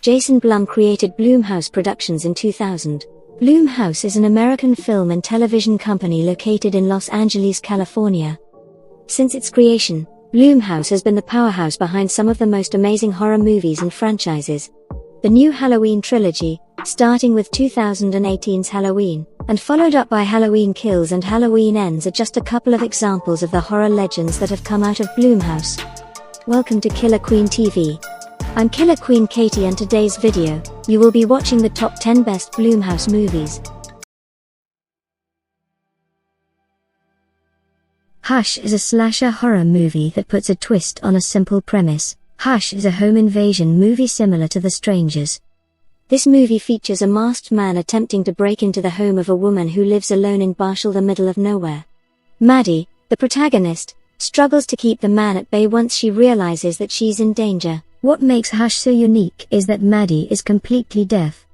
Jason Blum created Blumhouse Productions in 2000. Blumhouse is an American film and television company located in Los Angeles, California. Since its creation, Blumhouse has been the powerhouse behind some of the most amazing horror movies and franchises. The new Halloween trilogy, starting with 2018's Halloween, and followed up by Halloween Kills and Halloween Ends, are just a couple of examples of the horror legends that have come out of Blumhouse. Welcome to Killer Queen TV. I'm Killer Queen Katie, and today's video, you will be watching the top 10 best Blumhouse movies. Hush is a slasher horror movie that puts a twist on a simple premise. Hush is a home invasion movie similar to The Strangers. This movie features a masked man attempting to break into the home of a woman who lives alone in Barshall, the middle of nowhere. Maddie, the protagonist, struggles to keep the man at bay once she realizes that she's in danger. What makes Hush so unique is that Maddie is completely deaf.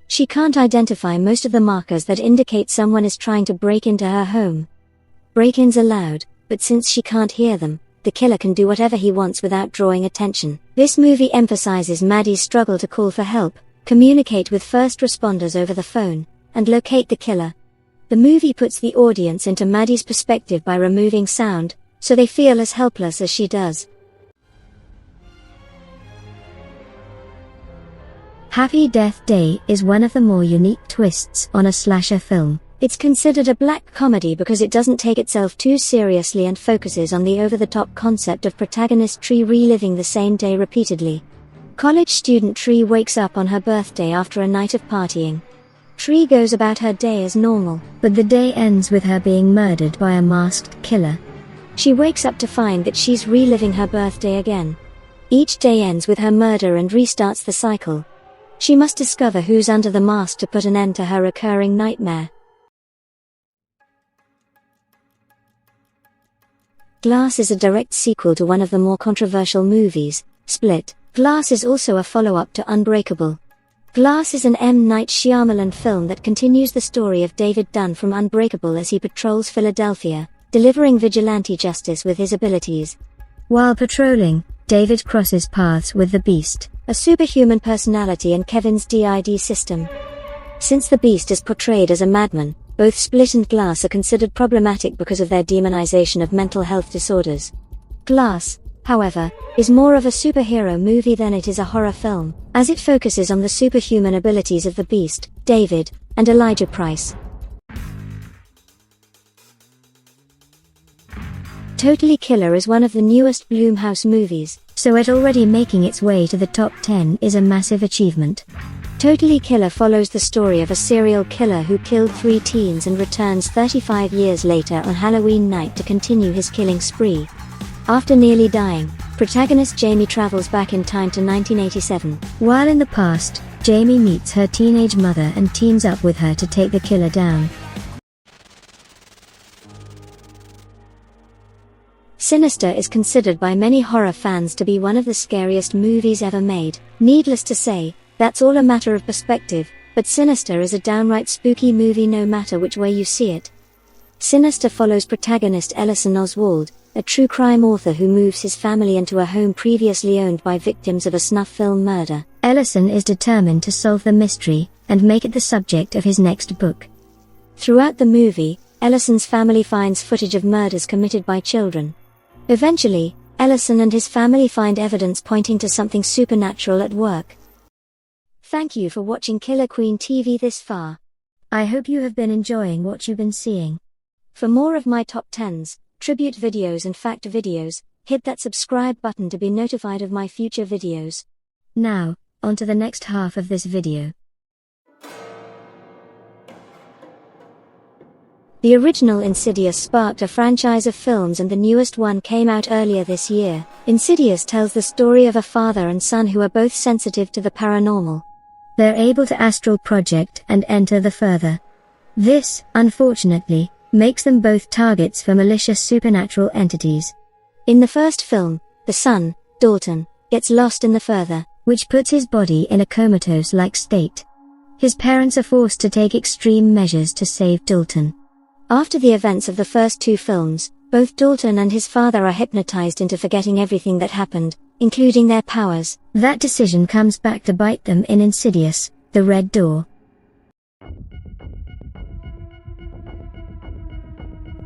She can't identify most of the markers that indicate someone is trying to break into her home. Break-ins are loud, but since she can't hear them, the killer can do whatever he wants without drawing attention. This movie emphasizes Maddie's struggle to call for help, communicate with first responders over the phone, and locate the killer. The movie puts the audience into Maddie's perspective by removing sound, so they feel as helpless as she does. Happy Death Day is one of the more unique twists on a slasher film. It's considered a black comedy because it doesn't take itself too seriously and focuses on the over-the-top concept of protagonist Tree reliving the same day repeatedly. College student Tree wakes up on her birthday after a night of partying. Tree goes about her day as normal, but the day ends with her being murdered by a masked killer. She wakes up to find that she's reliving her birthday again. Each day ends with her murder and restarts the cycle. She must discover who's under the mask to put an end to her recurring nightmare. Glass is a direct sequel to one of the more controversial movies, Split. Glass is also a follow-up to Unbreakable. Glass is an M. Night Shyamalan film that continues the story of David Dunn from Unbreakable as he patrols Philadelphia, delivering vigilante justice with his abilities. While patrolling, David crosses paths with the Beast, a superhuman personality in Kevin's DID system. Since the Beast is portrayed as a madman, both Split and Glass are considered problematic because of their demonization of mental health disorders. Glass, however, is more of a superhero movie than it is a horror film, as it focuses on the superhuman abilities of the Beast, David, and Elijah Price. Totally Killer is one of the newest Blumhouse movies, so it already making its way to the top 10 is a massive achievement. Totally Killer follows the story of a serial killer who killed 3 teens and returns 35 years later on Halloween night to continue his killing spree. After nearly dying, protagonist Jamie travels back in time to 1987. While in the past, Jamie meets her teenage mother and teams up with her to take the killer down. Sinister is considered by many horror fans to be one of the scariest movies ever made. Needless to say, that's all a matter of perspective, but Sinister is a downright spooky movie no matter which way you see it. Sinister follows protagonist Ellison Oswald, a true crime author who moves his family into a home previously owned by victims of a snuff film murder. Ellison is determined to solve the mystery, and make it the subject of his next book. Throughout the movie, Ellison's family finds footage of murders committed by children. Eventually, Ellison and his family find evidence pointing to something supernatural at work. Thank you for watching Killer Queen TV this far. I hope you have been enjoying what you've been seeing. For more of my top 10s, tribute videos and fact videos, hit that subscribe button to be notified of my future videos. Now, on to the next half of this video. The original Insidious sparked a franchise of films, and the newest one came out earlier this year. Insidious tells the story of a father and son who are both sensitive to the paranormal. They're able to astral project and enter the further. This, unfortunately, makes them both targets for malicious supernatural entities. In the first film, the son, Dalton, gets lost in the further, which puts his body in a comatose-like state. His parents are forced to take extreme measures to save Dalton. After the events of the first 2 films, Both Dalton and his father are hypnotized into forgetting everything that happened, including their powers. That decision comes back to bite them in Insidious, The Red Door.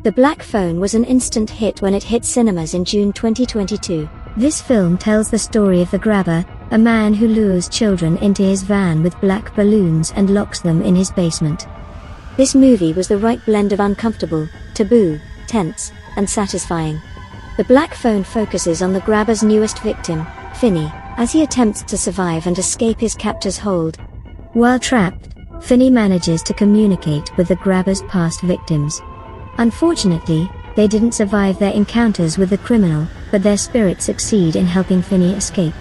The Black Phone was an instant hit when it hit cinemas in June 2022. This film tells the story of the grabber, a man who lures children into his van with black balloons and locks them in his basement. This movie was the right blend of uncomfortable, taboo, tense, and satisfying. The Black Phone focuses on the grabber's newest victim, Finney, as he attempts to survive and escape his captor's hold. While trapped, Finney manages to communicate with the grabber's past victims. Unfortunately, they didn't survive their encounters with the criminal, but their spirits succeed in helping Finney escape.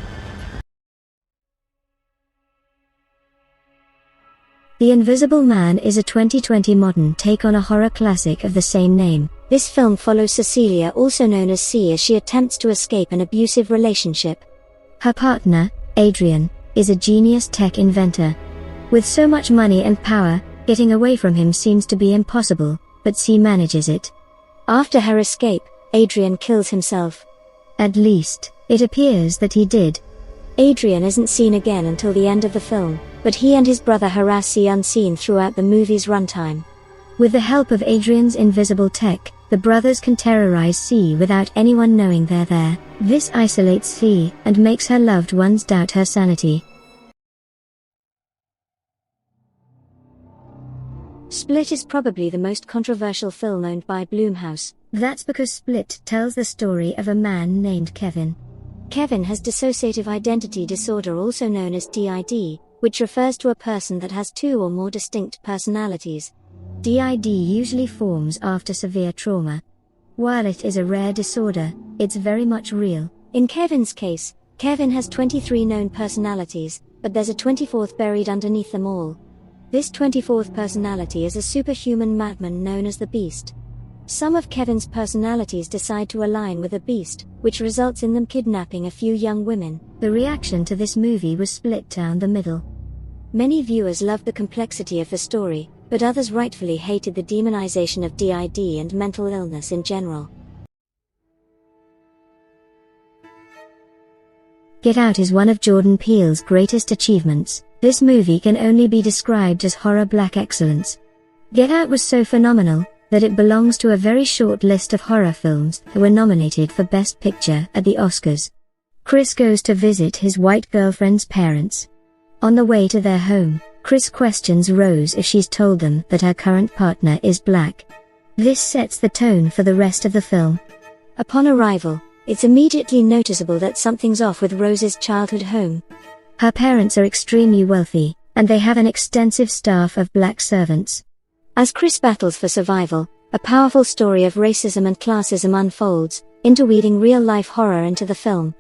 The Invisible Man is a 2020 modern take on a horror classic of the same name. This film follows Cecilia, also known as C, as she attempts to escape an abusive relationship. Her partner, Adrian, is a genius tech inventor. With so much money and power, getting away from him seems to be impossible, but C manages it. After her escape, Adrian kills himself. At least, it appears that he did. Adrian isn't seen again until the end of the film, but he and his brother harass C unseen throughout the movie's runtime. With the help of Adrian's invisible tech, the brothers can terrorize C without anyone knowing they're there. This isolates C and makes her loved ones doubt her sanity. Split is probably the most controversial film owned by Blumhouse. That's because Split tells the story of a man named Kevin. Kevin has dissociative identity disorder, also known as DID, which refers to a person that has two or more distinct personalities. DID usually forms after severe trauma. While it is a rare disorder, it's very much real. In Kevin's case, Kevin has 23 known personalities, but there's a 24th buried underneath them all. This 24th personality is a superhuman madman known as the Beast. Some of Kevin's personalities decide to align with the Beast, which results in them kidnapping a few young women. The reaction to this movie was split down the middle. Many viewers loved the complexity of the story, but others rightfully hated the demonization of DID and mental illness in general. Get Out is one of Jordan Peele's greatest achievements. This movie can only be described as horror black excellence. Get Out was so phenomenal that it belongs to a very short list of horror films that were nominated for Best Picture at the Oscars. Chris goes to visit his white girlfriend's parents. On the way to their home, Chris questions Rose if she's told them that her current partner is black. This sets the tone for the rest of the film. Upon arrival, it's immediately noticeable that something's off with Rose's childhood home. Her parents are extremely wealthy, and they have an extensive staff of black servants. As Chris battles for survival, a powerful story of racism and classism unfolds, interweaving real-life horror into the film.